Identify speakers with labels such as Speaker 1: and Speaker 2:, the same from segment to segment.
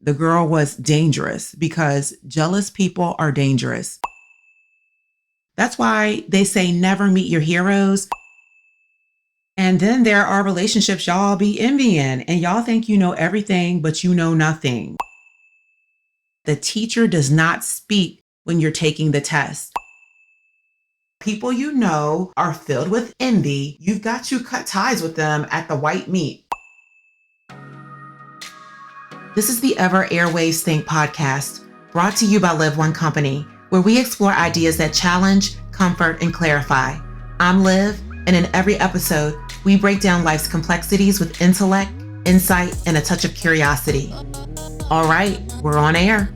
Speaker 1: The girl was dangerous because jealous people are dangerous. That's why they say never meet your heroes. And then there are relationships y'all be envying and y'all think you know everything, but you know nothing. The teacher does not speak when you're taking the test. People you know are filled with envy. You've got to cut ties with them at the white meat. This is the Ever Airwaves Think podcast, brought to you by Liv One Co, where we explore ideas that challenge, comfort, and clarify. I'm Liv, and in every episode, we break down life's complexities with intellect, insight, and a touch of curiosity. All right, we're on air.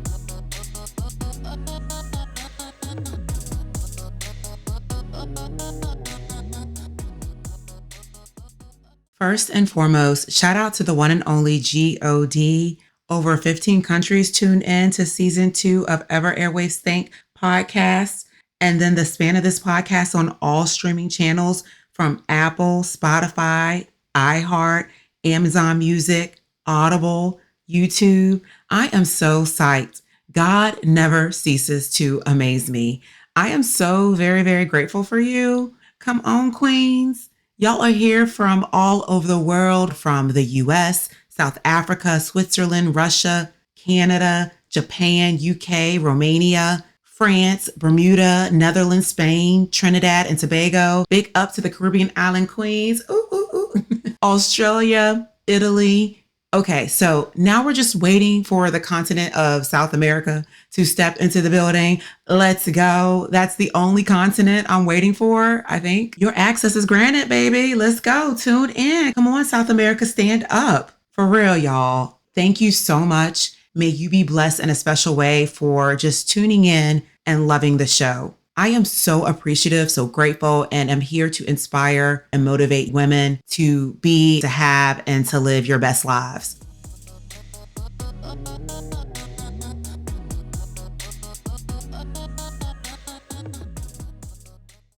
Speaker 1: First and foremost, shout out to the one and only God. Over 15 countries tuned in to season 2 of Ever Airwaves Think podcast. And then the span of this podcast on all streaming channels from Apple, Spotify, iHeart, Amazon Music, Audible, YouTube. I am so psyched. God never ceases to amaze me. I am so very, very grateful for you. Come on, queens. Y'all are here from all over the world, from the US, South Africa, Switzerland, Russia, Canada, Japan, UK, Romania, France, Bermuda, Netherlands, Spain, Trinidad and Tobago. Big up to the Caribbean island queens. Ooh, ooh, ooh. Australia, Italy. Okay, so now we're just waiting for the continent of South America to step into the building. Let's go. That's the only continent I'm waiting for, I think. Your access is granted, baby. Let's go. Tune in. Come on, South America, stand up. For real, y'all. Thank you so much. May you be blessed in a special way for just tuning in and loving the show. I am so appreciative, so grateful, and I'm here to inspire and motivate women to be, to have, and to live your best lives.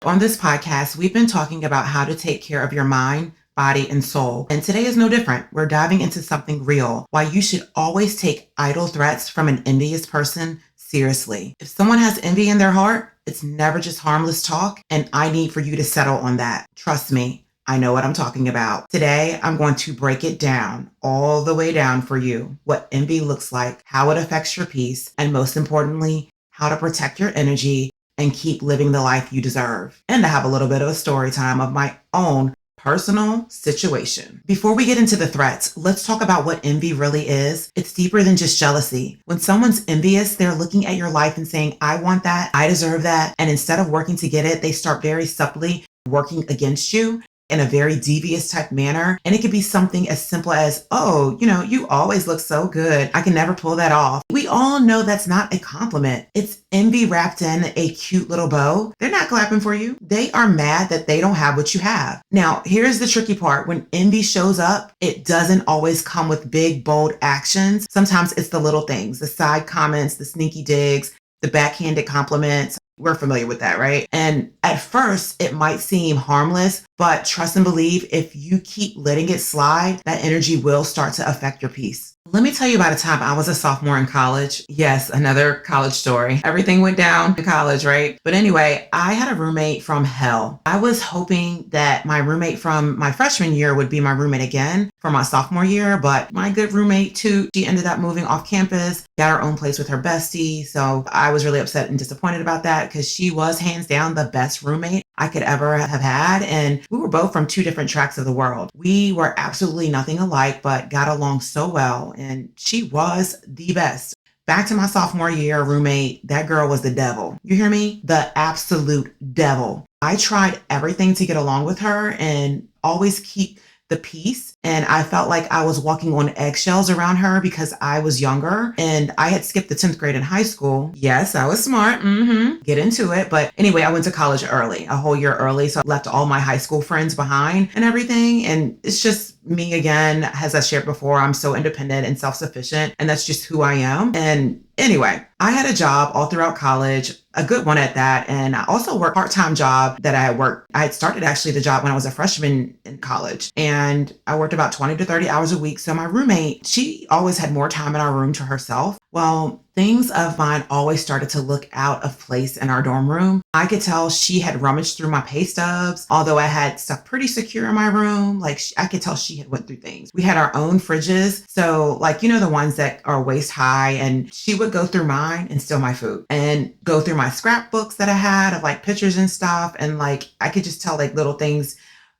Speaker 1: On this podcast, we've been talking about how to take care of your mind, body, and soul. And today is no different. We're diving into something real, why you should always take idle threats from an envious person seriously. If someone has envy in their heart, it's never just harmless talk, and I need for you to settle on that. Trust me, I know what I'm talking about. Today, I'm going to break it down, all the way down for you, what envy looks like, how it affects your peace, and most importantly, how to protect your energy and keep living the life you deserve. And to have a little bit of a story time of my own personal situation. Before we get into the threats, let's talk about what envy really is. It's deeper than just jealousy. When someone's envious, they're looking at your life and saying, I want that, I deserve that. And instead of working to get it, they start very subtly working against you in a very devious type manner. And it could be something as simple as, oh, you always look so good. I can never pull that off. We all know that's not a compliment. It's envy wrapped in a cute little bow. They're not clapping for you. They are mad that they don't have what you have. Now, here's the tricky part. When envy shows up, it doesn't always come with big, bold actions. Sometimes it's the little things, the side comments, the sneaky digs, the backhanded compliments. We're familiar with that, right? And at first, it might seem harmless, but trust and believe, if you keep letting it slide, that energy will start to affect your peace. Let me tell you about a time I was a sophomore in college. Yes, another college story. Everything went down in college, right? But anyway, I had a roommate from hell. I was hoping that my roommate from my freshman year would be my roommate again for my sophomore year, but my good roommate too, she ended up moving off campus, got her own place with her bestie. So I was really upset and disappointed about that because she was hands down the best roommate I could ever have had. And we were both from 2 different tracts of the world. We were absolutely nothing alike, but got along so well. And she was the best. Back to my sophomore year roommate, that girl was the devil. You hear me? The absolute devil. I tried everything to get along with her and always keep the peace. And I felt like I was walking on eggshells around her because I was younger and I had skipped the 10th grade in high school. Yes, I was smart. Get into it. But anyway, I went to college early, a whole year early. So I left all my high school friends behind and everything. And it's just me again, as I shared before, I'm so independent and self-sufficient, and that's just who I am. And anyway, I had a job all throughout college, a good one at that. And I also worked a part-time job that I had worked. I had started actually the job when I was a freshman in college, and I worked about 20 to 30 hours a week. So my roommate, she always had more time in our room to herself. Well, things of mine always started to look out of place in our dorm room. I could tell she had rummaged through my pay stubs, although I had stuff pretty secure in my room. Like I could tell she had went through things. We had our own fridges. So like, the ones that are waist high, and she would go through mine and steal my food and go through my scrapbooks that I had of like pictures and stuff. And like, I could just tell like little things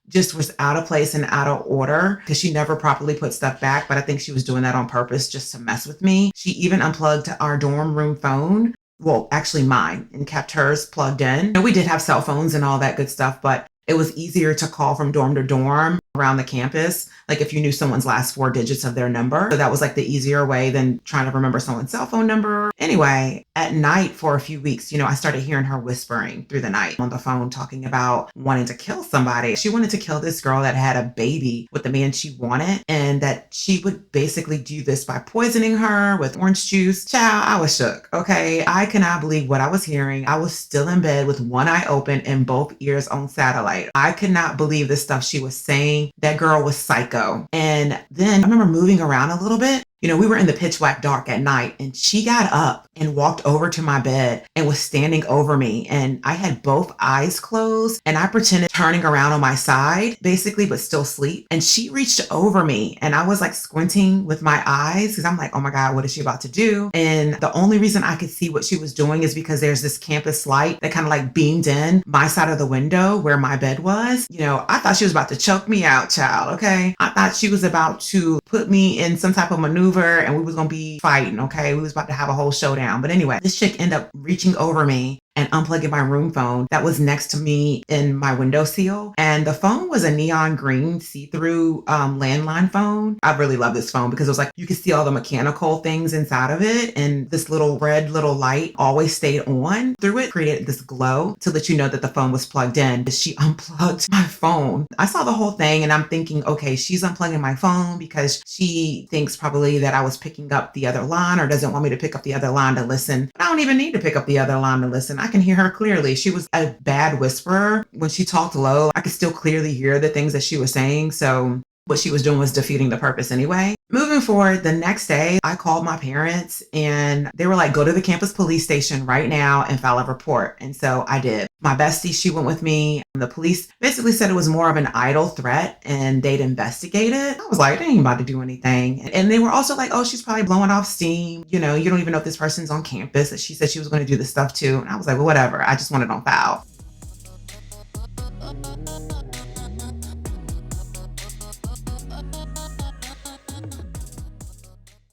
Speaker 1: just was out of place and out of order because she never properly put stuff back. But I think she was doing that on purpose just to mess with me. She even unplugged our dorm room phone. Well, actually mine, and kept hers plugged in. And we did have cell phones and all that good stuff, but it was easier to call from dorm to dorm around the campus, like if you knew someone's last 4 digits of their number. So that was like the easier way than trying to remember someone's cell phone number. Anyway, at night for a few weeks, I started hearing her whispering through the night on the phone, talking about wanting to kill somebody. She wanted to kill this girl that had a baby with the man she wanted, and that she would basically do this by poisoning her with orange juice. Child, I was shook. Okay. I cannot believe what I was hearing. I was still in bed with one eye open and both ears on satellite. I could not believe the stuff she was saying. That girl was psycho. And then I remember moving around a little bit. We were in the pitch black dark at night, and she got up and walked over to my bed and was standing over me. And I had both eyes closed, and I pretended turning around on my side, basically, but still asleep. And she reached over me, and I was like squinting with my eyes because I'm like, oh my God, what is she about to do? And the only reason I could see what she was doing is because there's this campus light that kind of like beamed in my side of the window where my bed was. I thought she was about to choke me out, child. Okay. I thought she was about to put me in some type of maneuver and we was going to be fighting. Okay. We was about to have a whole showdown. But anyway, this chick ended up reaching over me and unplugging my room phone that was next to me in my windowsill. And the phone was a neon green see-through landline phone. I really love this phone because it was like, you could see all the mechanical things inside of it. And this little red little light always stayed on through it, created this glow to let you know that the phone was plugged in. She unplugged my phone. I saw the whole thing and I'm thinking, okay, she's unplugging my phone because she thinks probably that I was picking up the other line or doesn't want me to pick up the other line to listen. But I don't even need to pick up the other line to listen. I can hear her clearly. She was a bad whisperer. When she talked low, I could still clearly hear the things that she was saying. So what she was doing was defeating the purpose anyway. Moving forward, the next day, I called my parents and they were like, go to the campus police station right now and file a report. And so I did. My bestie, she went with me. The police basically said it was more of an idle threat and they'd investigate it. I was like, they ain't about to do anything. And they were also like, oh, she's probably blowing off steam. You don't even know if this person's on campus. That she said she was going to do this stuff too. And I was like, well, whatever. I just want it on file.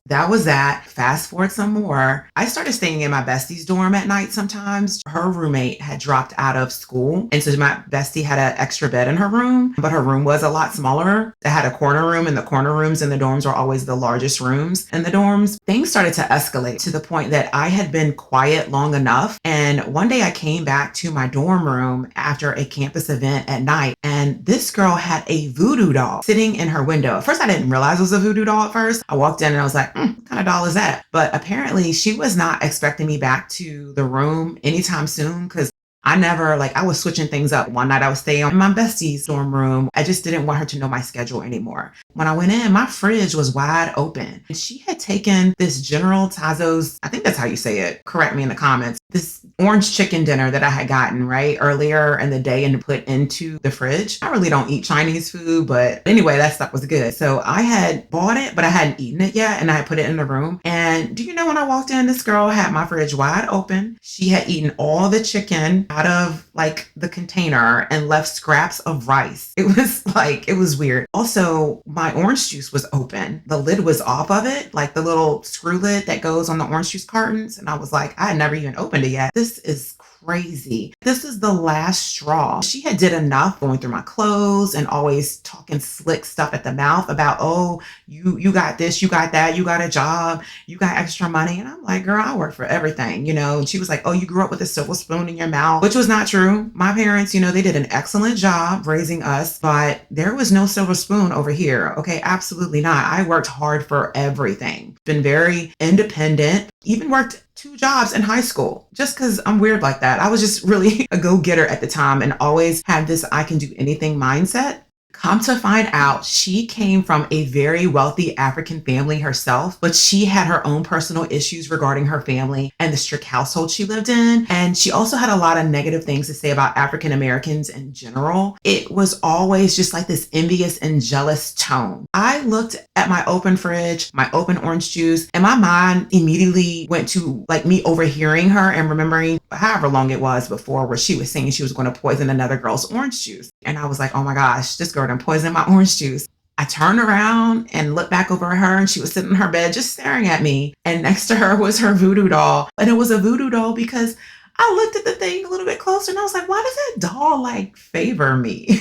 Speaker 1: That was that. Fast forward some more. I started staying in my bestie's dorm at night sometimes. Her roommate had dropped out of school. And so my bestie had an extra bed in her room, but her room was a lot smaller. It had a corner room, and the corner rooms in the dorms are always the largest rooms in the dorms. Things started to escalate to the point that I had been quiet long enough. And one day I came back to my dorm room after a campus event at night, and this girl had a voodoo doll sitting in her window. At first, I didn't realize it was a voodoo doll at first. I walked in and I was like, what kind of doll is that? But apparently she was not expecting me back to the room anytime soon because I was switching things up. One night I was staying in my bestie's dorm room. I just didn't want her to know my schedule anymore. When I went in, my fridge was wide open. And she had taken this General Tazo's, I think that's how you say it, correct me in the comments, this orange chicken dinner that I had gotten earlier in the day and put into the fridge. I really don't eat Chinese food, but anyway, that stuff was good. So I had bought it, but I hadn't eaten it yet. And I had put it in the room. And do you know when I walked in, this girl had my fridge wide open. She had eaten all the chicken out of the container and left scraps of rice. It was weird. Also, my orange juice was open. The lid was off of it, the little screw lid that goes on the orange juice cartons. And I was like, I had never even opened it yet. This is crazy. This is the last straw. She had did enough going through my clothes and always talking slick stuff at the mouth about, oh, you got this, you got that, you got a job, you got extra money. And I'm like, girl, I work for everything, And she was like, oh, you grew up with a silver spoon in your mouth, which was not true. My parents, they did an excellent job raising us, but there was no silver spoon over here. Okay, absolutely not. I worked hard for everything. Been very independent, even worked 2 jobs in high school just because I'm weird like that. I was just really a go-getter at the time and always had this I can do anything mindset. Come to find out, she came from a very wealthy African family herself, but she had her own personal issues regarding her family and the strict household she lived in. And she also had a lot of negative things to say about African Americans in general. It was always just like this envious and jealous tone. I looked at my open fridge, my open orange juice, and my mind immediately went to like me overhearing her and remembering however long it was before where she was saying she was going to poison another girl's orange juice. And I was like, oh my gosh, this girl done poisoned my orange juice. I turned around and looked back over at her and she was sitting in her bed just staring at me. And next to her was her voodoo doll. And it was a voodoo doll because I looked at the thing a little bit closer and I was like, why does that doll like favor me?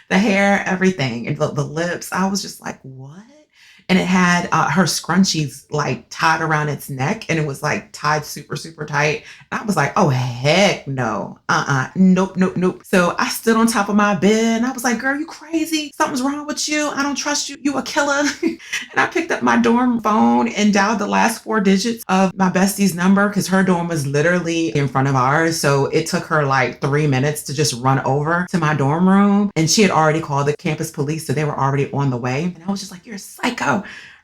Speaker 1: The hair, everything, and the lips. I was just like, what? And it had her scrunchies like tied around its neck and it was like tied super, super tight. And I was like, oh, heck no. Nope. So I stood on top of my bed and I was like, girl, you crazy? Something's wrong with you. I don't trust you. You a killer. And I picked up my dorm phone and dialed the last 4 digits of my bestie's number because her dorm was literally in front of ours. So it took her like 3 minutes to just run over to my dorm room. And she had already called the campus police. So they were already on the way. And I was just like, you're a psycho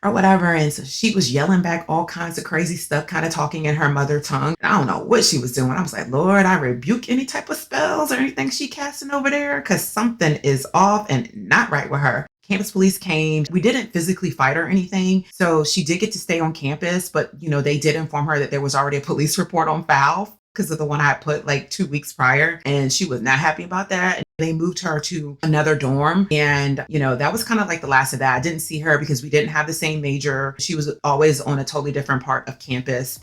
Speaker 1: or whatever. And so she was yelling back all kinds of crazy stuff, kind of talking in her mother tongue. I don't know what she was doing. I was like, Lord, I rebuke any type of spells or anything she casting over there because something is off and not right with her. Campus police came. We didn't physically fight or anything. So she did get to stay on campus, but they did inform her that there was already a police report on file because of the one I had put like 2 weeks prior. And she was not happy about that. And they moved her to another dorm. And, that was kind of like the last of that. I didn't see her because we didn't have the same major. She was always on a totally different part of campus.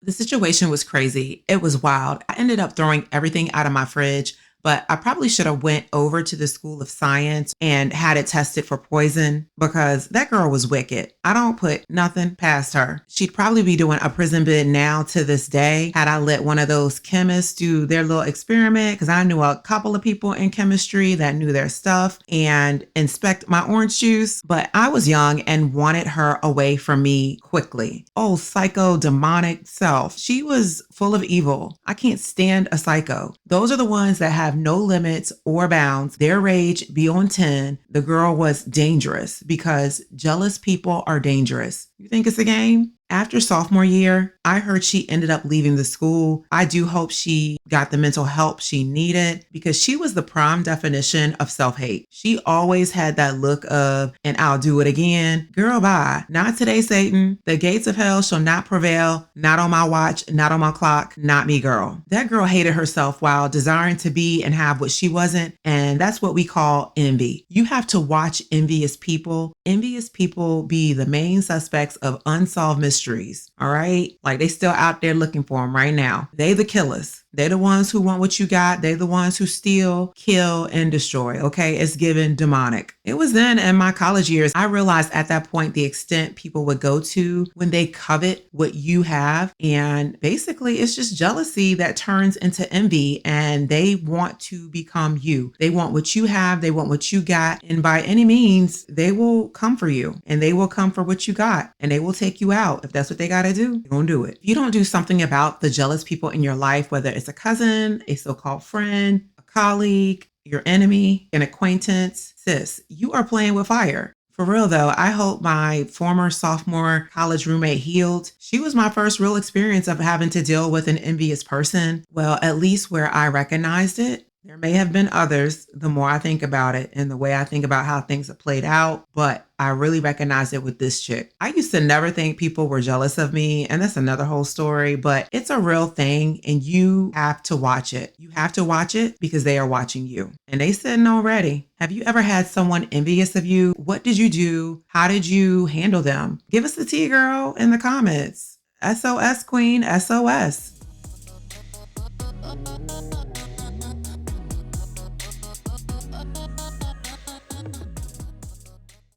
Speaker 1: The situation was crazy. It was wild. I ended up throwing everything out of my fridge, but I probably should have went over to the School of Science and had it tested for poison because that girl was wicked. I don't put nothing past her. She'd probably be doing a prison bid now to this day had I let one of those chemists do their little experiment because I knew a couple of people in chemistry that knew their stuff and inspect my orange juice. But I was young and wanted her away from me quickly. Oh, psycho demonic self. She was full of evil. I can't stand a psycho. Those are the ones that have no limits or bounds. Their rage be on 10. The girl was dangerous because jealous people are dangerous. You think it's a game? After sophomore year, I heard she ended up leaving the school. I do hope she got the mental help she needed because she was the prime definition of self-hate. She always had that look of, and I'll do it again. Girl, bye. Not today, Satan. The gates of hell shall not prevail. Not on my watch, not on my clock, not me, girl. That girl hated herself while desiring to be and have what she wasn't. And that's what we call envy. You have to watch envious people. Envious people be the main suspects of unsolved mysteries. All right. Like they still out there looking for them right now. They the killers. They're the ones who want what you got. They're the ones who steal, kill, and destroy. Okay. It's given demonic. It was then in my college years, I realized at that point the extent people would go to when they covet what you have. And basically it's just jealousy that turns into envy and they want to become you. They want what you have. They want what you got. And by any means, they will come for you and they will come for what you got and they will take you out. If that's what they got to do, they're going to do it. If you don't do something about the jealous people in your life, whether it's a cousin, a so-called friend, a colleague, your enemy, an acquaintance, sis, you are playing with fire. For real though, I hope my former sophomore college roommate healed. She was my first real experience of having to deal with an envious person. Well, at least where I recognized it. There may have been others the more I think about it and the way I think about how things have played out, but I really recognize it with this chick. I used to never think people were jealous of me, and that's another whole story, but it's a real thing and you have to watch it. You have to watch it because they are watching you. And they sitting already. Have you ever had someone envious of you? What did you do? How did you handle them? Give us the tea, girl, in the comments. SOS Queen, SOS.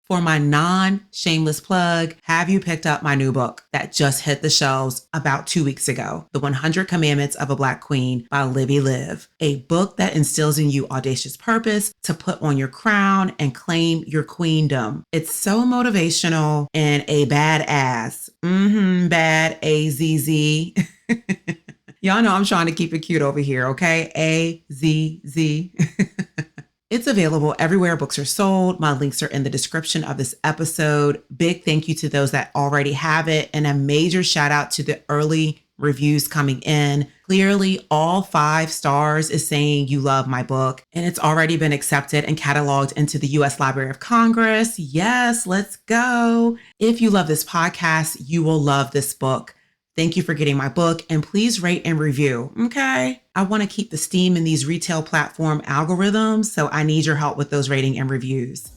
Speaker 1: For my non-shameless plug, have you picked up my new book that just hit the shelves about 2 weeks ago? The 100 Commandments of a Black Queen by Liv, a book that instills in you audacious purpose to put on your crown and claim your queendom. It's so motivational and a badass. Bad A-Z-Z. Y'all know I'm trying to keep it cute over here, okay? A-Z-Z. It's available everywhere books are sold. My links are in the description of this episode. Big thank you to those that already have it, and a major shout out to the early reviews coming in. Clearly, all 5 stars is saying you love my book, and it's already been accepted and cataloged into the U.S. Library of Congress. Yes, let's go. If you love this podcast, you will love this book. Thank you for getting my book, and please rate and review, okay? I want to keep the steam in these retail platform algorithms, so I need your help with those rating and reviews.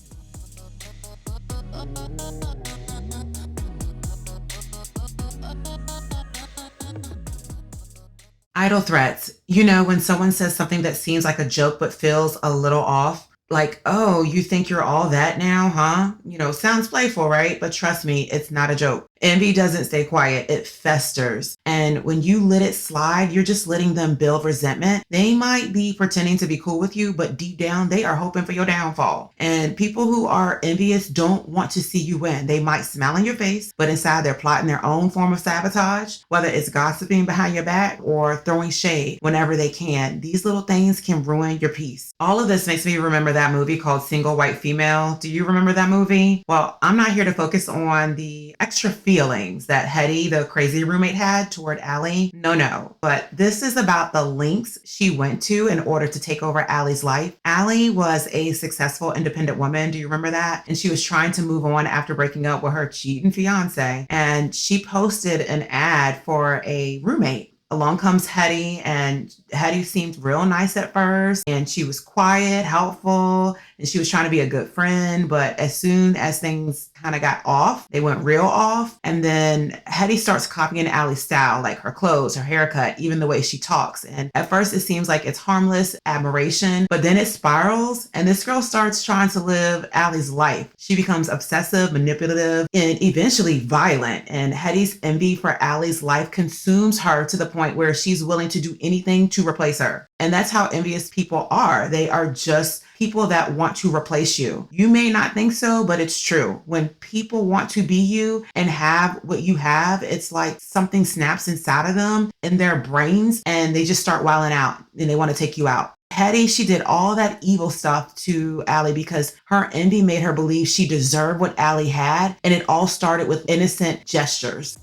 Speaker 1: Idle threats. You know, when someone says something that seems like a joke but feels a little off, like, oh, you think you're all that now, huh? You know, sounds playful, right? But trust me, it's not a joke. Envy doesn't stay quiet, it festers. And when you let it slide, you're just letting them build resentment. They might be pretending to be cool with you, but deep down, they are hoping for your downfall. And people who are envious don't want to see you win. They might smile in your face, but inside they're plotting their own form of sabotage, whether it's gossiping behind your back or throwing shade whenever they can. These little things can ruin your peace. All of this makes me remember that movie called Single White Female. Do you remember that movie? Well, I'm not here to focus on the extra feelings that Hetty, the crazy roommate, had toward Allie. No. But this is about the lengths she went to in order to take over Allie's life. Allie was a successful, independent woman. Do you remember that? And she was trying to move on after breaking up with her cheating fiance. And she posted an ad for a roommate. Along comes Hetty, and Hetty seemed real nice at first, and she was quiet, helpful, and she was trying to be a good friend. But as soon as things kind of got off, they went real off. And then Hetty starts copying Allie's style, like her clothes, her haircut, even the way she talks. And at first it seems like it's harmless admiration, but then it spirals, and this girl starts trying to live Allie's life. She becomes obsessive, manipulative, and eventually violent. And Hetty's envy for Allie's life consumes her to the point where she's willing to do anything to replace her. And that's how envious people are. They are just people that want to replace you. You may not think so, but it's true. When people want to be you and have what you have, it's like something snaps inside of them in their brains, and they just start wilding out and they want to take you out. Hetty, she did all that evil stuff to Allie because her envy made her believe she deserved what Allie had, and it all started with innocent gestures.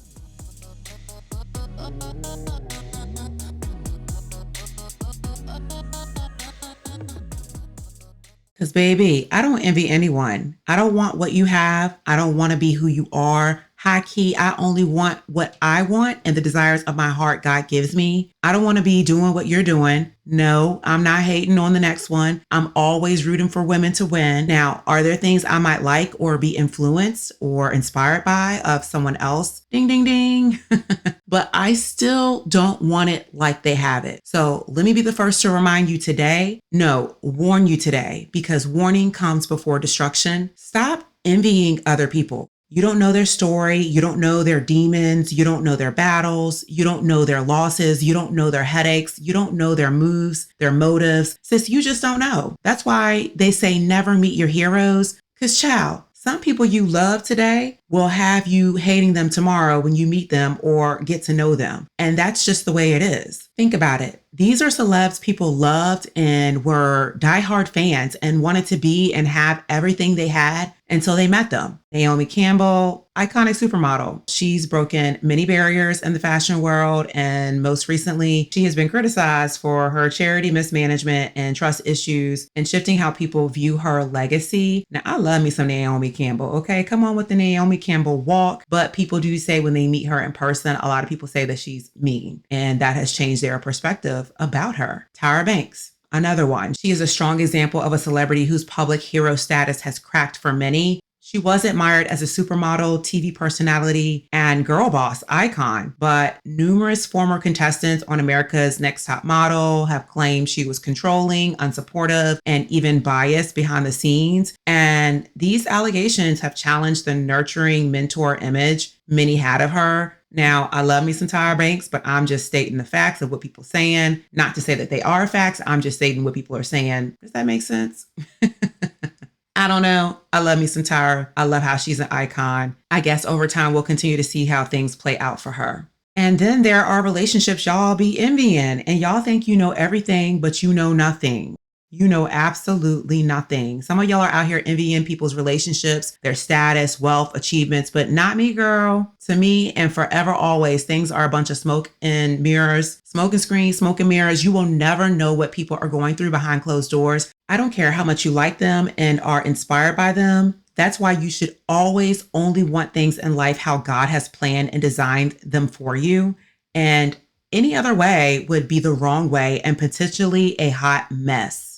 Speaker 1: Because baby, I don't envy anyone. I don't want what you have. I don't want to be who you are. High key, I only want what I want and the desires of my heart God gives me. I don't want to be doing what you're doing. No, I'm not hating on the next one. I'm always rooting for women to win. Now, are there things I might like or be influenced or inspired by of someone else? Ding, ding, ding. But I still don't want it like they have it. So let me be the first to remind you today. No, warn you today, because warning comes before destruction. Stop envying other people. You don't know their story. You don't know their demons. You don't know their battles. You don't know their losses. You don't know their headaches. You don't know their moves, their motives. Sis, you just don't know. That's why they say never meet your heroes. Because child, some people you love today will have you hating them tomorrow when you meet them or get to know them. And that's just the way it is. Think about it. These are celebs people loved and were diehard fans and wanted to be and have everything they had until they met them. Naomi Campbell, iconic supermodel. She's broken many barriers in the fashion world, and most recently, she has been criticized for her charity mismanagement and trust issues and shifting how people view her legacy. Now, I love me some Naomi Campbell, okay? Come on with the Naomi Campbell walk, but people do say when they meet her in person, a lot of people say that she's mean, and that has changed their perspective about her. Tyra Banks, another one. She is a strong example of a celebrity whose public hero status has cracked for many. She was admired as a supermodel, TV personality, and girl boss icon, but numerous former contestants on America's Next Top Model have claimed she was controlling, unsupportive, and even biased behind the scenes. And these allegations have challenged the nurturing mentor image many had of her. Now, I love me some Tyra Banks, but I'm just stating the facts of what people are saying. Not to say that they are facts. I'm just stating what people are saying. Does that make sense? I don't know. I love me some Tyra. I love how she's an icon. I guess over time, we'll continue to see how things play out for her. And then there are relationships y'all be envying, and y'all think you know everything, but you know nothing. You know absolutely nothing. Some of y'all are out here envying people's relationships, their status, wealth, achievements, but not me, girl. To me, and forever, always, things are a bunch of smoke and mirrors, smoke and screens, smoke and mirrors. You will never know what people are going through behind closed doors. I don't care how much you like them and are inspired by them. That's why you should always only want things in life how God has planned and designed them for you. And any other way would be the wrong way and potentially a hot mess.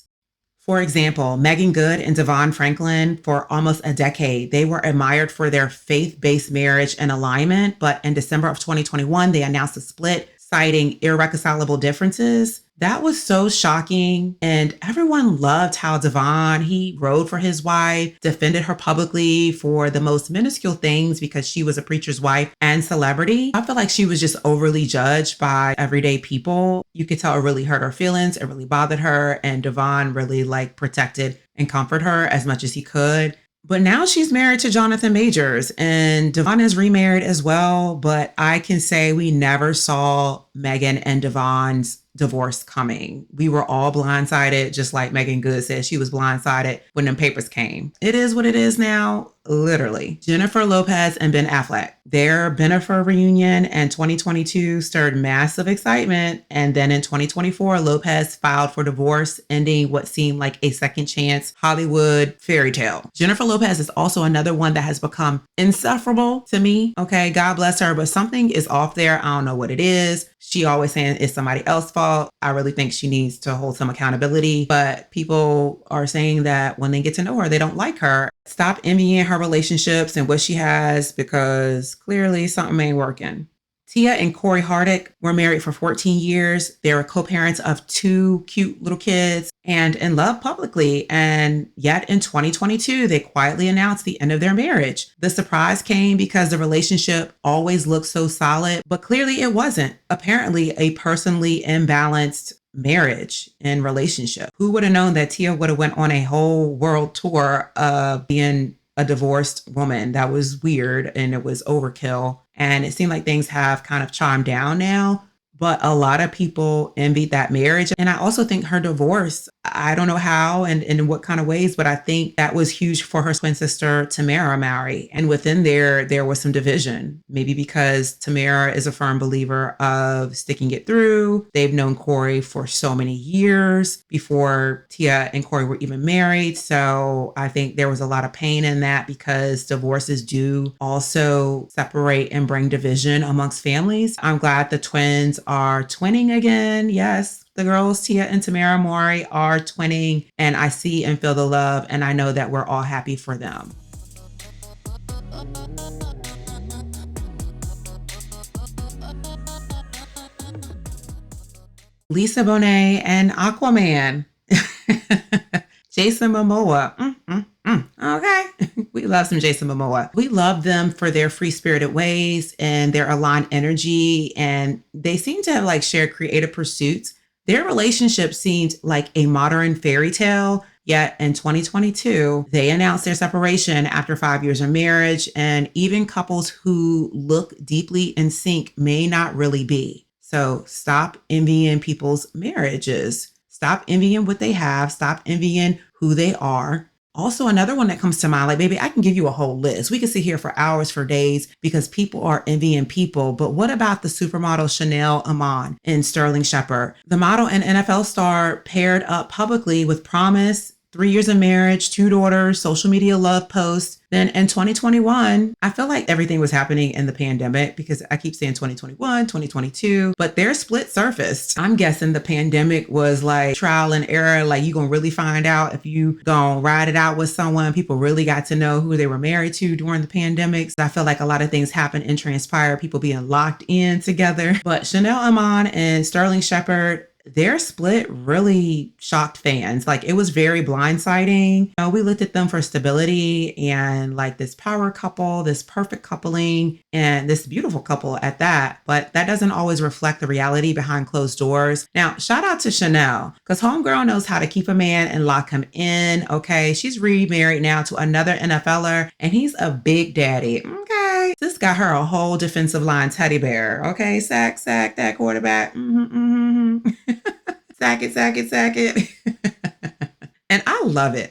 Speaker 1: For example, Megan Good and Devon Franklin, for almost a decade, they were admired for their faith-based marriage and alignment. But in December of 2021, they announced a split, citing irreconcilable differences. That was so shocking. And everyone loved how Devon, he rode for his wife, defended her publicly for the most minuscule things because she was a preacher's wife and celebrity. I feel like she was just overly judged by everyday people. You could tell it really hurt her feelings. It really bothered her. And Devon really protected and comforted her as much as he could. But now she's married to Jonathan Majors, and Devon is remarried as well. But I can say we never saw Megan and Devon's divorce coming. We were all blindsided, just like Megan Good said she was blindsided when them papers came. It is what it is now, literally. Jennifer Lopez and Ben Affleck. Their Bennifer reunion in 2022 stirred massive excitement. And then in 2024, Lopez filed for divorce, ending what seemed like a second chance Hollywood fairy tale. Jennifer Lopez is also another one that has become insufferable to me. Okay, God bless her, but something is off there. I don't know what it is. She always saying it's somebody else's fault. I really think she needs to hold some accountability, but people are saying that when they get to know her, they don't like her. Stop envying her relationships and what she has, because clearly something ain't working. Tia and Corey Hardick were married for 14 years. They were co-parents of 2 cute little kids and in love publicly. And yet in 2022, they quietly announced the end of their marriage. The surprise came because the relationship always looked so solid, but clearly it wasn't. Apparently a personally imbalanced marriage and relationship. Who would have known that Tia would have went on a whole world tour of being a divorced woman? That was weird and it was overkill. And it seemed like things have kind of calmed down now. But a lot of people envied that marriage. And I also think her divorce, I don't know how and in what kind of ways, but I think that was huge for her twin sister, Tamara, marry. And within there was some division, maybe because Tamara is a firm believer of sticking it through. They've known Corey for so many years before Tia and Corey were even married. So I think there was a lot of pain in that because divorces do also separate and bring division amongst families. I'm glad the twins are twinning again. Yes, the girls, Tia and Tamara Mowry, are twinning, and I see and feel the love, and I know that we're all happy for them. Lisa Bonet and Aquaman. Jason Momoa. Okay. We love some Jason Momoa. We love them for their free-spirited ways and their aligned energy, and they seem to have shared creative pursuits. Their relationship seemed like a modern fairy tale, Yet in 2022, they announced their separation after 5 years of marriage, and even couples who look deeply in sync may not really be. So stop envying people's marriages. Stop envying what they have. Stop envying who they are. Also, another one that comes to mind, like, baby, I can give you a whole list. We could sit here for hours, for days, because people are envying people. But what about the supermodel Chanel Iman and Sterling Shepard? The model and NFL star paired up publicly with promise, 3 years of marriage, 2 daughters, social media love posts. Then in 2021, I feel like everything was happening in the pandemic because I keep saying 2021, 2022, but their split surfaced. I'm guessing the pandemic was like trial and error. Like, you gonna really find out if you gonna ride it out with someone. People really got to know who they were married to during the pandemic. So I feel like a lot of things happened and transpired, people being locked in together. But Chanel Iman and Sterling Shepard, their split really shocked fans. Like, it was very blindsiding. You know, we looked at them for stability and like this power couple, this perfect coupling, and this beautiful couple at that. But that doesn't always reflect the reality behind closed doors. Now, shout out to Chanel, because homegirl knows how to keep a man and lock him in. Okay. She's remarried now to another NFLer, and he's a big daddy. Okay. This got her a whole defensive line teddy bear. Okay. Sack that quarterback. Sack it. And I love it.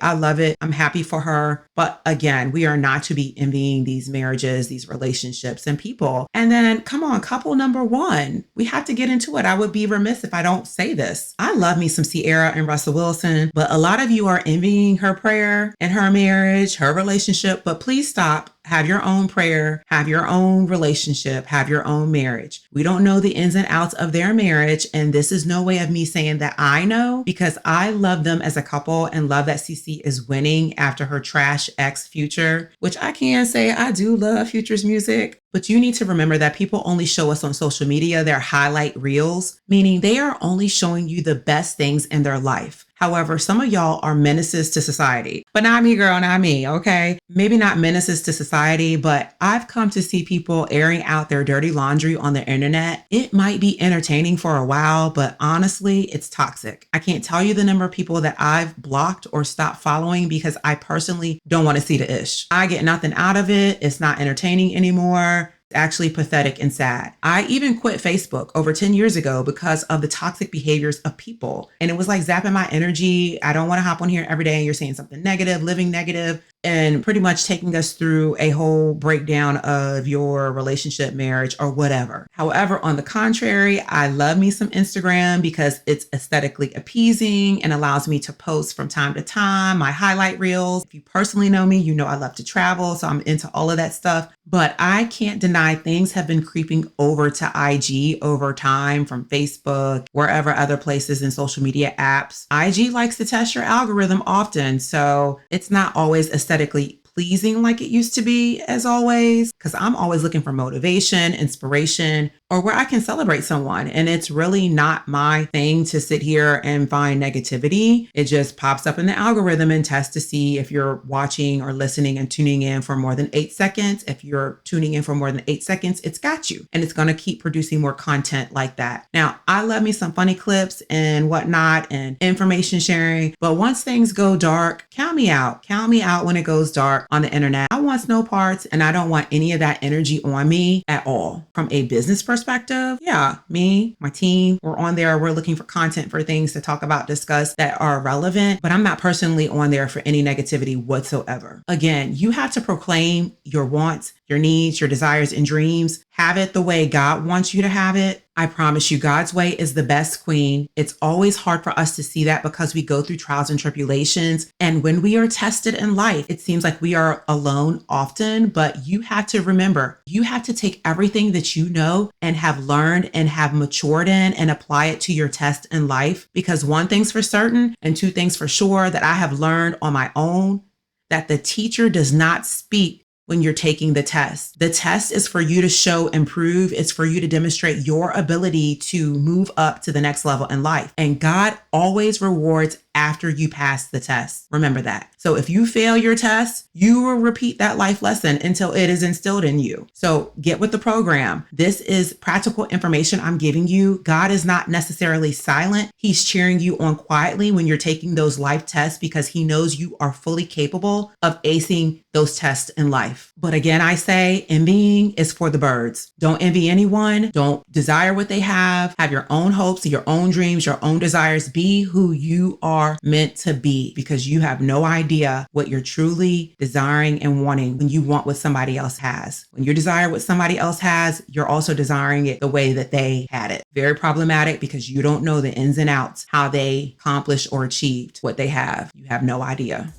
Speaker 1: I'm happy for her. But again, we are not to be envying these marriages, these relationships and people. And then come on, couple number 1, we have to get into it. I would be remiss if I don't say this. I love me some Ciara and Russell Wilson, but a lot of you are envying her prayer and her marriage, her relationship, but please stop. Have your own prayer, have your own relationship, have your own marriage. We don't know the ins and outs of their marriage. And this is no way of me saying that I know, because I love them as a couple and love that CeCe is winning after her trash ex Future, which I can say I do love Future's music. But you need to remember that people only show us on social media their highlight reels, meaning they are only showing you the best things in their life. However, some of y'all are menaces to society, but not me, girl, not me. Okay. Maybe not menaces to society, but I've come to see people airing out their dirty laundry on the internet. It might be entertaining for a while, but honestly, it's toxic. I can't tell you the number of people that I've blocked or stopped following because I personally don't want to see the ish. I get nothing out of it. It's not entertaining anymore. Actually pathetic and sad. I even quit Facebook over 10 years ago because of the toxic behaviors of people. And it was like zapping my energy. I don't want to hop on here every day and you're saying something negative, living negative, and pretty much taking us through a whole breakdown of your relationship, marriage, or whatever. However, on the contrary, I love me some Instagram because it's aesthetically appeasing and allows me to post from time to time my highlight reels. If you personally know me, you know I love to travel, so I'm into all of that stuff. But I can't deny things have been creeping over to IG over time from Facebook, wherever other places in social media apps. IG likes to test your algorithm often, so it's not always aesthetically pleasing like it used to be, as always, because I'm always looking for motivation, inspiration, or where I can celebrate someone. And it's really not my thing to sit here and find negativity. It just pops up in the algorithm and tests to see if you're watching or listening and tuning in for more than 8 seconds. If you're tuning in for more than 8 seconds, it's got you. And it's going to keep producing more content like that. Now, I love me some funny clips and whatnot and information sharing. But once things go dark, count me out. Count me out when it goes dark on the internet. I want no parts, and I don't want any of that energy on me at all. From a business perspective, yeah, me, my team, we're on there. We're looking for content for things to talk about, discuss that are relevant, but I'm not personally on there for any negativity whatsoever. Again, you have to proclaim your wants, your needs, your desires, and dreams. Have it the way God wants you to have it. I promise you, God's way is the best, queen. It's always hard for us to see that because we go through trials and tribulations. And when we are tested in life, it seems like we are alone often, but you have to remember, you have to take everything that you know and have learned and have matured in and apply it to your test in life. Because one thing's for certain and two things for sure that I have learned on my own, that the teacher does not speak when you're taking the test. The test is for you to show and prove. It's for you to demonstrate your ability to move up to the next level in life. And God always rewards after you pass the test. Remember that. So if you fail your test, you will repeat that life lesson until it is instilled in you. So get with the program. This is practical information I'm giving you. God is not necessarily silent. He's cheering you on quietly when you're taking those life tests because he knows you are fully capable of acing those tests in life. But again, I say envying is for the birds. Don't envy anyone. Don't desire what they have. Have your own hopes, your own dreams, your own desires. Be who you are meant to be, because you have no idea what you're truly desiring and wanting when you want what somebody else has. When you desire what somebody else has, you're also desiring it the way that they had it. Very problematic because you don't know the ins and outs, how they accomplished or achieved what they have. You have no idea.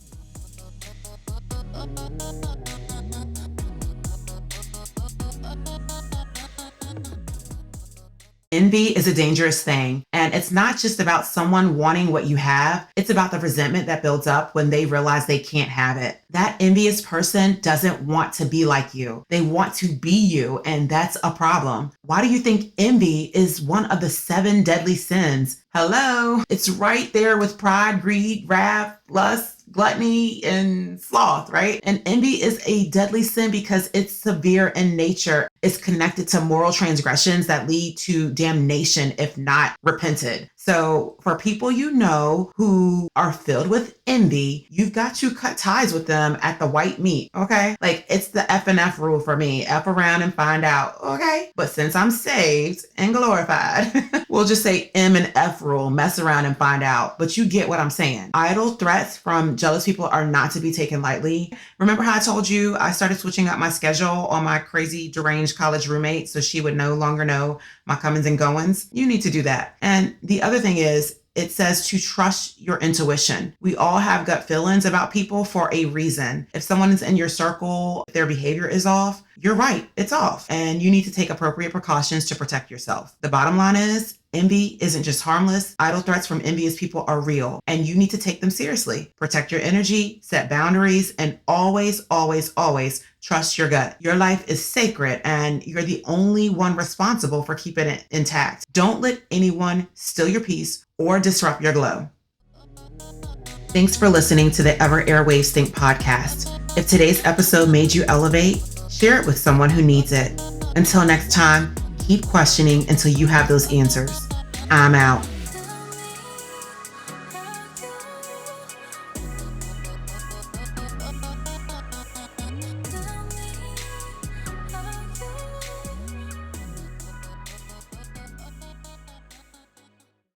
Speaker 1: Envy is a dangerous thing, and it's not just about someone wanting what you have. It's about the resentment that builds up when they realize they can't have it. That envious person doesn't want to be like you. They want to be you, and that's a problem. Why do you think envy is one of the 7 deadly sins? Hello? It's right there with pride, greed, wrath, lust, gluttony, and sloth, right? And envy is a deadly sin because it's severe in nature. It's connected to moral transgressions that lead to damnation if not repented. So for people you know who are filled with envy, you've got to cut ties with them at the white meat, okay? Like, it's the F and F rule for me. F around and find out, okay? But since I'm saved and glorified, we'll just say M and F rule, mess around and find out. But you get what I'm saying. Idle threats from jealous people are not to be taken lightly. Remember how I told you I started switching up my schedule on my crazy deranged college roommate so she would no longer know my comings and goings? You need to do that. And the other thing is, it says to trust your intuition. We all have gut feelings about people for a reason. If someone is in your circle, if their behavior is off, you're right, it's off. And you need to take appropriate precautions to protect yourself. The bottom line is, envy isn't just harmless. Idle threats from envious people are real, and you need to take them seriously. Protect your energy, set boundaries, and always, always, always trust your gut. Your life is sacred, and you're the only one responsible for keeping it intact. Don't let anyone steal your peace or disrupt your glow. Thanks for listening to the Ever Airwaves Think podcast. If today's episode made you elevate, share it with someone who needs it. Until next time, keep questioning until you have those answers. I'm out.